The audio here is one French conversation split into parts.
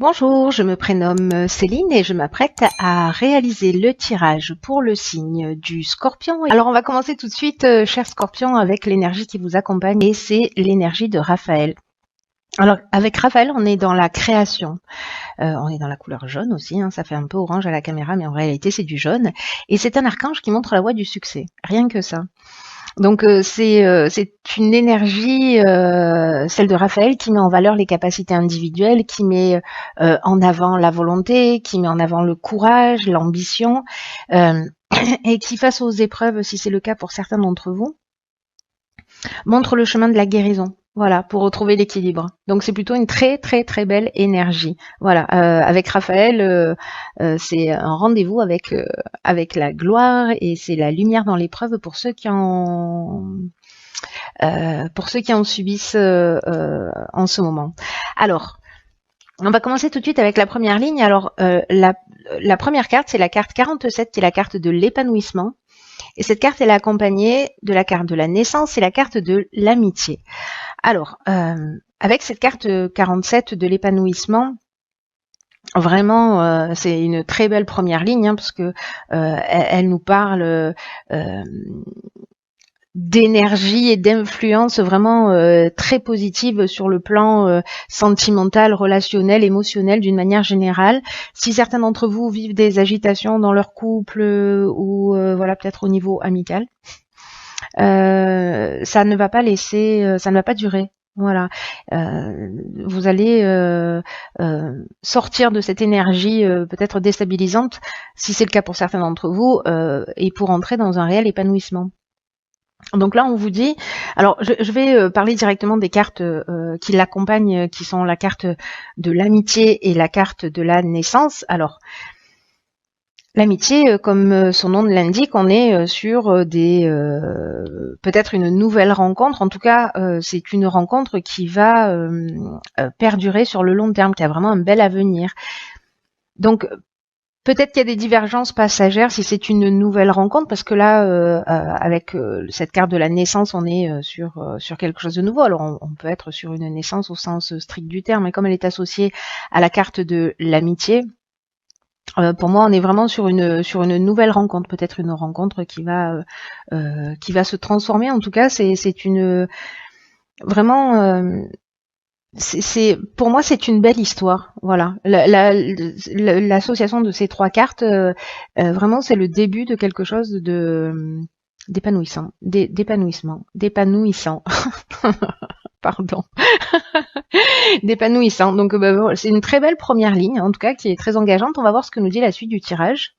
Bonjour, je me prénomme Céline et je m'apprête à réaliser le tirage pour le signe du Scorpion. Alors on va commencer tout de suite, cher Scorpion, avec l'énergie qui vous accompagne et c'est l'énergie de Raphaël. Alors avec Raphaël, on est dans la création. On est dans la couleur jaune aussi, ça fait un peu orange à la caméra, mais en réalité c'est du jaune. Et c'est un archange qui montre la voie du succès, rien que ça. Donc c'est une énergie, celle de Raphaël, qui met en valeur les capacités individuelles, qui met en avant la volonté, qui met en avant le courage, l'ambition, et qui, face aux épreuves, si c'est le cas pour certains d'entre vous, montre le chemin de la guérison. Voilà, pour retrouver l'équilibre. Donc c'est plutôt une très très très belle énergie. Voilà, avec Raphaël, c'est un rendez-vous avec la gloire et c'est la lumière dans l'épreuve pour ceux qui en subissent en ce moment. Alors, on va commencer tout de suite avec la première ligne. Alors, la première carte, c'est la carte 47, qui est la carte de l'épanouissement. Et cette carte, elle est accompagnée de la carte de la naissance et la carte de l'amitié. Alors, avec cette carte 47 de l'épanouissement, vraiment, c'est une très belle première ligne, parce que elle nous parle d'énergie et d'influence vraiment très positive sur le plan sentimental, relationnel, émotionnel d'une manière générale. Si certains d'entre vous vivent des agitations dans leur couple ou voilà, peut-être au niveau amical, ça ne va pas laisser, ça ne va pas durer. Voilà, vous allez sortir de cette énergie peut-être déstabilisante, si c'est le cas pour certains d'entre vous, et pour entrer dans un réel épanouissement. Donc là, on vous dit, alors je vais parler directement des cartes qui l'accompagnent, qui sont la carte de l'amitié et la carte de la naissance. Alors, l'amitié, comme son nom l'indique, on est sur peut-être une nouvelle rencontre. En tout cas, c'est une rencontre qui va perdurer sur le long terme, qui a vraiment un bel avenir. Donc, peut-être qu'il y a des divergences passagères si c'est une nouvelle rencontre, parce que là, avec cette carte de la naissance, on est sur quelque chose de nouveau. Alors, on peut être sur une naissance au sens strict du terme, mais comme elle est associée à la carte de l'amitié, pour moi, on est vraiment sur une nouvelle rencontre, peut-être une rencontre qui va se transformer. En tout cas, c'est une vraiment. Pour moi, c'est une belle histoire. Voilà, l'association de ces trois cartes, vraiment, c'est le début de quelque chose d'épanouissant, d'épanouissant. Pardon. D'épanouissant. Donc, c'est une très belle première ligne, en tout cas, qui est très engageante. On va voir ce que nous dit la suite du tirage.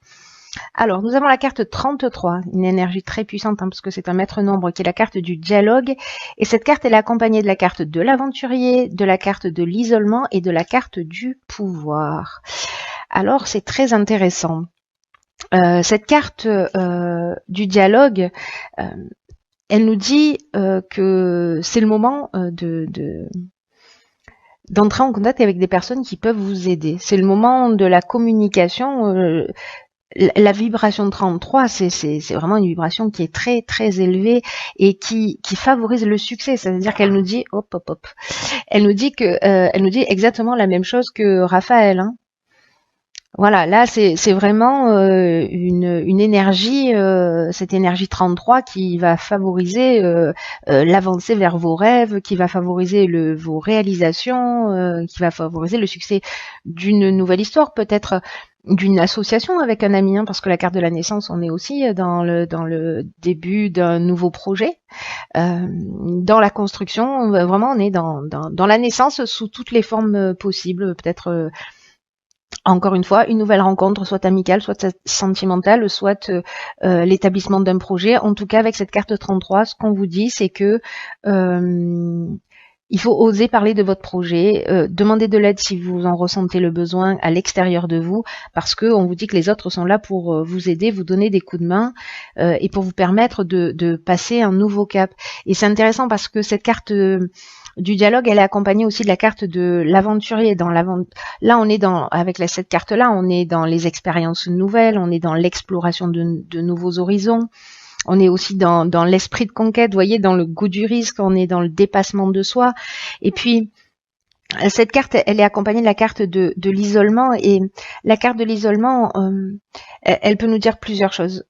Alors, nous avons la carte 33, une énergie très puissante, parce que c'est un maître nombre, qui est la carte du dialogue. Et cette carte, elle est accompagnée de la carte de l'aventurier, de la carte de l'isolement et de la carte du pouvoir. Alors, c'est très intéressant. Cette carte du dialogue, elle nous dit que c'est le moment d'entrer en contact avec des personnes qui peuvent vous aider. C'est le moment de la communication. La vibration 33, c'est vraiment une vibration qui est très très élevée et qui favorise le succès. C'est-à-dire qu'elle nous dit elle nous dit exactement la même chose que Raphaël. Voilà, là c'est vraiment une énergie, cette énergie 33 qui va favoriser l'avancée vers vos rêves, qui va favoriser vos réalisations, qui va favoriser le succès d'une nouvelle histoire, peut-être d'une association avec un ami, parce que la carte de la naissance, on est aussi dans le début d'un nouveau projet, dans la construction. Vraiment, on est dans la naissance sous toutes les formes possibles, peut-être. Encore une fois, une nouvelle rencontre, soit amicale, soit sentimentale, soit l'établissement d'un projet. En tout cas, avec cette carte 33, ce qu'on vous dit, c'est que il faut oser parler de votre projet, demander de l'aide si vous en ressentez le besoin à l'extérieur de vous, parce que on vous dit que les autres sont là pour vous aider, vous donner des coups de main et pour vous permettre de passer un nouveau cap. Et c'est intéressant parce que cette carte du dialogue, elle est accompagnée aussi de la carte de l'aventurier. Là, on est avec cette carte-là, on est dans les expériences nouvelles, on est dans l'exploration de nouveaux horizons. On est aussi dans l'esprit de conquête, vous voyez, dans le goût du risque, on est dans le dépassement de soi. Et puis, Cette carte, elle est accompagnée de la carte de l'isolement, et la carte de l'isolement, elle peut nous dire plusieurs choses.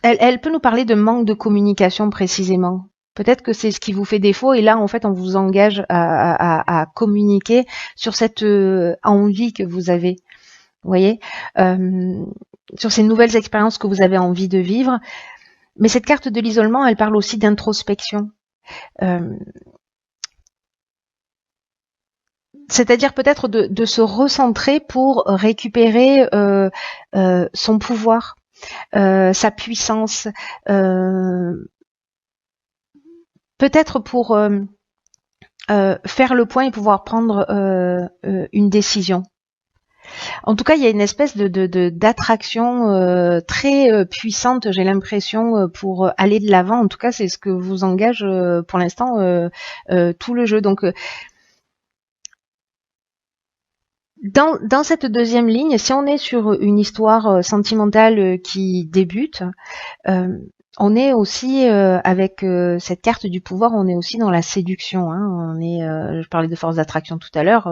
Elle peut nous parler de manque de communication précisément. Peut-être que c'est ce qui vous fait défaut, et là, en fait, on vous engage à communiquer sur cette envie que vous avez. Vous voyez, sur ces nouvelles expériences que vous avez envie de vivre. Mais cette carte de l'isolement, elle parle aussi d'introspection. C'est-à-dire peut-être de se recentrer pour récupérer son pouvoir, sa puissance, peut-être pour faire le point et pouvoir prendre une décision. En tout cas, il y a une espèce d'attraction très puissante, j'ai l'impression, pour aller de l'avant. En tout cas, c'est ce que vous engage pour l'instant tout le jeu. Donc, dans cette deuxième ligne, si on est sur une histoire sentimentale qui débute, on est aussi avec cette carte du pouvoir, on est aussi dans la séduction. Hein. On est, je parlais de force d'attraction tout à l'heure.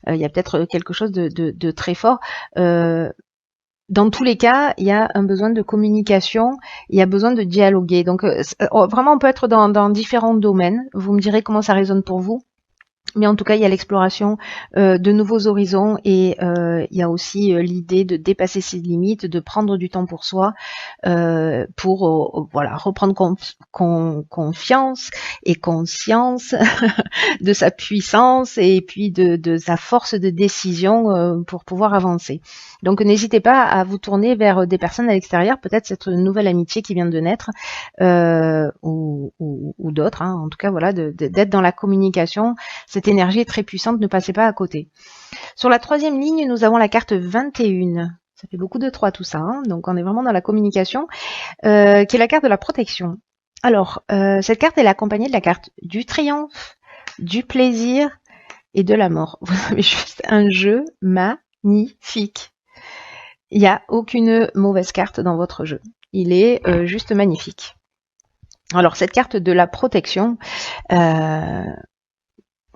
Il y a peut-être quelque chose de très fort. Dans tous les cas, il y a un besoin de communication, il y a besoin de dialoguer. Donc vraiment, on peut être dans différents domaines. Vous me direz comment ça résonne pour vous. Mais en tout cas, il y a l'exploration de nouveaux horizons, et il y a aussi l'idée de dépasser ses limites, de prendre du temps pour soi, pour voilà, reprendre confiance et conscience de sa puissance, et puis de sa force de décision pour pouvoir avancer. Donc n'hésitez pas à vous tourner vers des personnes à l'extérieur, peut-être cette nouvelle amitié qui vient de naître, ou d'autres. Hein. En tout cas, voilà, d'être dans la communication. Cette énergie est très puissante, ne passez pas à côté. Sur la troisième ligne, nous avons la carte 21. Ça fait beaucoup de 3 tout ça, hein. Donc on est vraiment dans la communication, qui est la carte de la protection. Alors, cette carte est accompagnée de la carte du triomphe, du plaisir et de la mort. Vous avez juste un jeu magnifique. Il n'y a aucune mauvaise carte dans votre jeu. Il est juste magnifique. Alors, cette carte de la protection,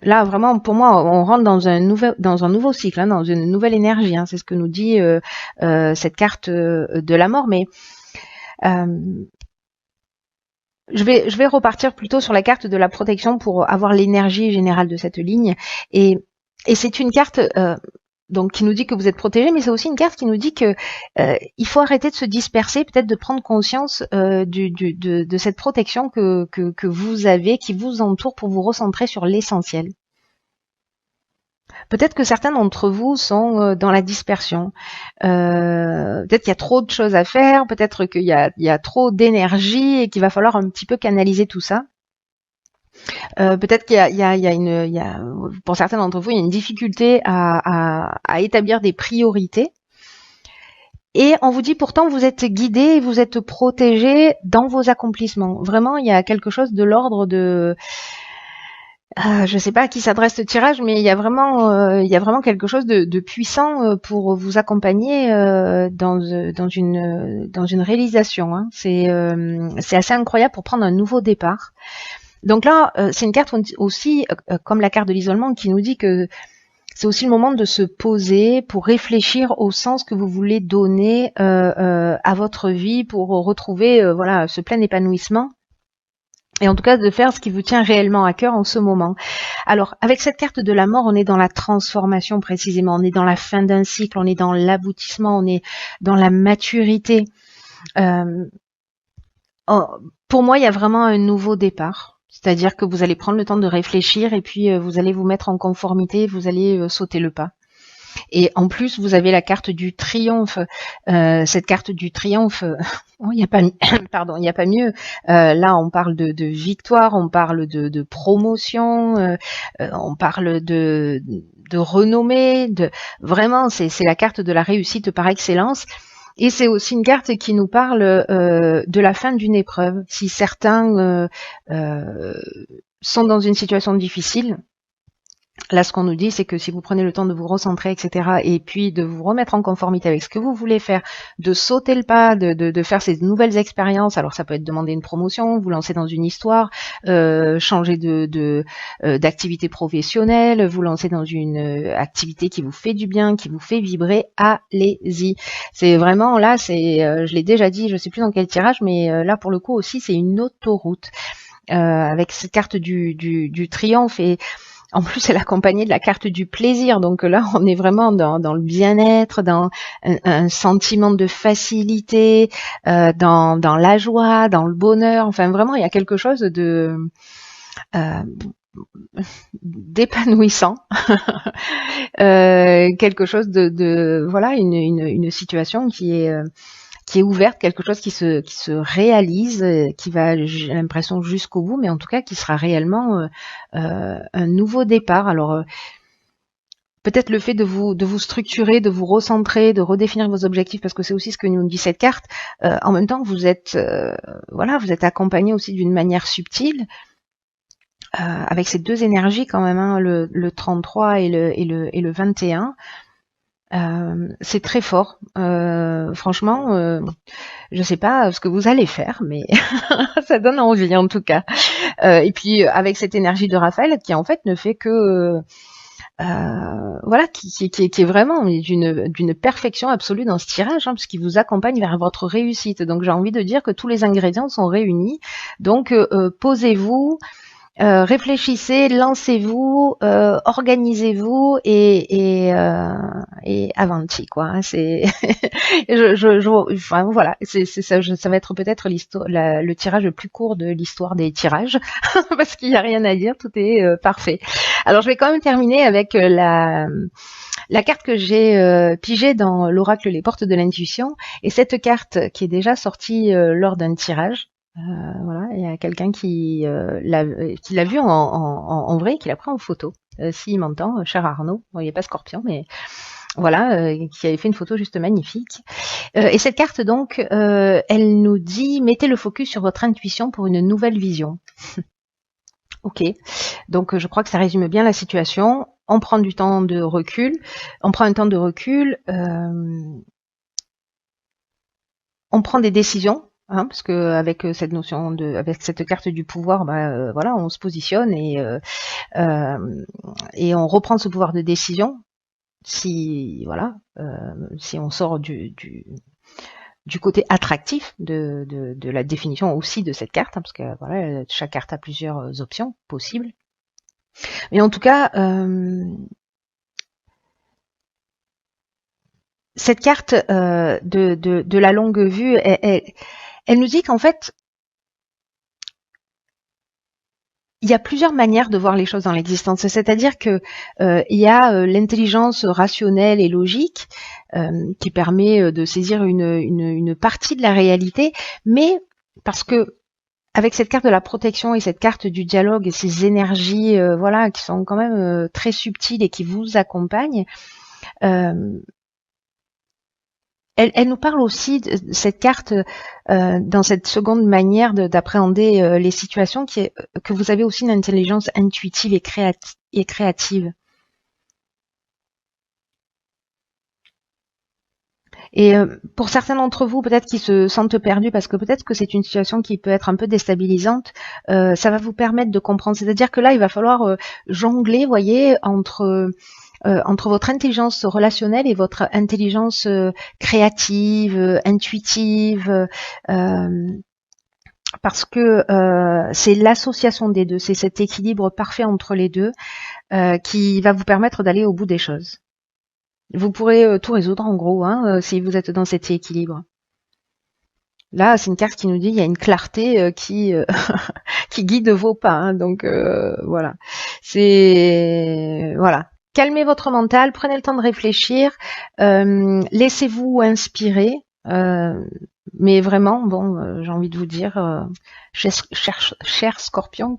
là, vraiment, pour moi, on rentre dans un nouveau cycle, hein, dans une nouvelle énergie. Hein, c'est ce que nous dit cette carte de la mort. Mais je vais repartir plutôt sur la carte de la protection pour avoir l'énergie générale de cette ligne. Et c'est une carte donc qui nous dit que vous êtes protégé, mais c'est aussi une carte qui nous dit que il faut arrêter de se disperser, peut-être de prendre conscience de cette protection que vous avez, qui vous entoure, pour vous recentrer sur l'essentiel. Peut-être que certains d'entre vous sont dans la dispersion. Peut-être qu'il y a trop de choses à faire, peut-être qu'il y a trop d'énergie et qu'il va falloir un petit peu canaliser tout ça. Peut-être qu'il y a, pour certains d'entre vous, il y a une difficulté à établir des priorités. Et on vous dit pourtant, vous êtes guidé, vous êtes protégé dans vos accomplissements. Vraiment, il y a quelque chose de l'ordre de... je ne sais pas à qui s'adresse ce tirage, mais il y a vraiment quelque chose de puissant pour vous accompagner dans une réalisation. Hein. C'est assez incroyable pour prendre un nouveau départ. Donc là, c'est une carte aussi, comme la carte de l'isolement, qui nous dit que c'est aussi le moment de se poser pour réfléchir au sens que vous voulez donner à votre vie, pour retrouver voilà, ce plein épanouissement. Et en tout cas, de faire ce qui vous tient réellement à cœur en ce moment. Alors, avec cette carte de la mort, on est dans la transformation précisément. On est dans la fin d'un cycle, on est dans l'aboutissement, on est dans la maturité. Pour moi, il y a vraiment un nouveau départ. C'est-à-dire que vous allez prendre le temps de réfléchir, et puis vous allez vous mettre en conformité, vous allez sauter le pas. Et en plus, vous avez la carte du triomphe. Cette carte du triomphe, il n'y a pas, pardon, il n'y a pas mieux. Là, on parle de victoire, on parle de promotion, on parle de renommée. Vraiment, c'est la carte de la réussite par excellence. Et c'est aussi une carte qui nous parle de la fin d'une épreuve. Si certains sont dans une situation difficile, Là, ce qu'on nous dit, c'est que si vous prenez le temps de vous recentrer, etc., et puis de vous remettre en conformité avec ce que vous voulez faire, de sauter le pas, de faire ces nouvelles expériences, alors ça peut être demander une promotion, vous lancer dans une histoire, changer d'activité professionnelle, vous lancer dans une activité qui vous fait du bien, qui vous fait vibrer, allez-y. C'est vraiment, là, je l'ai déjà dit, je sais plus dans quel tirage, mais là, pour le coup aussi, c'est une autoroute. Avec cette carte du triomphe, et en plus, elle est accompagnée de la carte du plaisir. Donc là, on est vraiment dans le bien-être, dans un sentiment de facilité, dans la joie, dans le bonheur. Enfin, vraiment, il y a quelque chose euh, d'épanouissant, quelque chose voilà, une situation qui est ouverte, quelque chose qui se réalise, qui va, j'ai l'impression, jusqu'au bout, mais en tout cas qui sera réellement un nouveau départ. Alors peut-être le fait de vous structurer, de vous recentrer, de redéfinir vos objectifs, parce que c'est aussi ce que nous dit cette carte. En même temps, vous êtes voilà, vous êtes accompagné aussi d'une manière subtile. Avec ces deux énergies quand même, hein, le 33 et le 21. C'est très fort. Franchement, je sais pas ce que vous allez faire, mais ça donne envie en tout cas. Et puis avec cette énergie de Raphaël qui en fait ne fait que voilà, qui est vraiment d'une perfection absolue dans ce tirage, hein, parce qu'il vous accompagne vers votre réussite. Donc j'ai envie de dire que tous les ingrédients sont réunis. Donc posez-vous, réfléchissez, lancez-vous, organisez-vous et avanti quoi. Hein, c'est enfin voilà, c'est ça, ça va être peut-être l'histoire, le tirage le plus court de l'histoire des tirages parce qu'il n'y a rien à dire, tout est parfait. Alors je vais quand même terminer avec la carte que j'ai pigée dans l'oracle Les Portes de l'Intuition, et cette carte qui est déjà sortie lors d'un tirage. Voilà, il y a quelqu'un qui l'a vu en vrai, qui l'a pris en photo. S'il m'entend, cher Arnaud, bon, il n'est pas Scorpion, mais voilà, qui avait fait une photo juste magnifique. Et cette carte donc, elle nous dit mettez le focus sur votre intuition pour une nouvelle vision. Ok, donc je crois que ça résume bien la situation. On prend du temps de recul, on prend un temps de recul, on prend des décisions. Hein, parce que avec cette notion avec cette carte du pouvoir, bah, voilà, on se positionne et on reprend ce pouvoir de décision. Si voilà, si on sort du côté attractif de la définition aussi de cette carte, hein, parce que voilà, chaque carte a plusieurs options possibles. Mais en tout cas, cette carte de la longue vue, elle nous dit qu'en fait, il y a plusieurs manières de voir les choses dans l'existence. C'est-à-dire que il y a l'intelligence rationnelle et logique qui permet de saisir une partie de la réalité, mais parce que avec cette carte de la protection et cette carte du dialogue et ces énergies voilà, qui sont quand même très subtiles et qui vous accompagnent, elle nous parle aussi de cette carte dans cette seconde manière d'appréhender les situations, qui est que vous avez aussi une intelligence intuitive et créative. Et pour certains d'entre vous, peut-être qui se sentent perdus, parce que peut-être que c'est une situation qui peut être un peu déstabilisante, ça va vous permettre de comprendre. C'est-à-dire que là, il va falloir jongler, voyez, entre votre intelligence relationnelle et votre intelligence créative, intuitive, parce que c'est l'association des deux, c'est cet équilibre parfait entre les deux qui va vous permettre d'aller au bout des choses. Vous pourrez tout résoudre en gros, hein, si vous êtes dans cet équilibre. Là, c'est une carte qui nous dit il y a une clarté qui guide vos pas, hein, donc voilà. C'est voilà. Calmez votre mental, prenez le temps de réfléchir, laissez-vous inspirer. Mais vraiment, bon, j'ai envie de vous dire, cher Scorpion,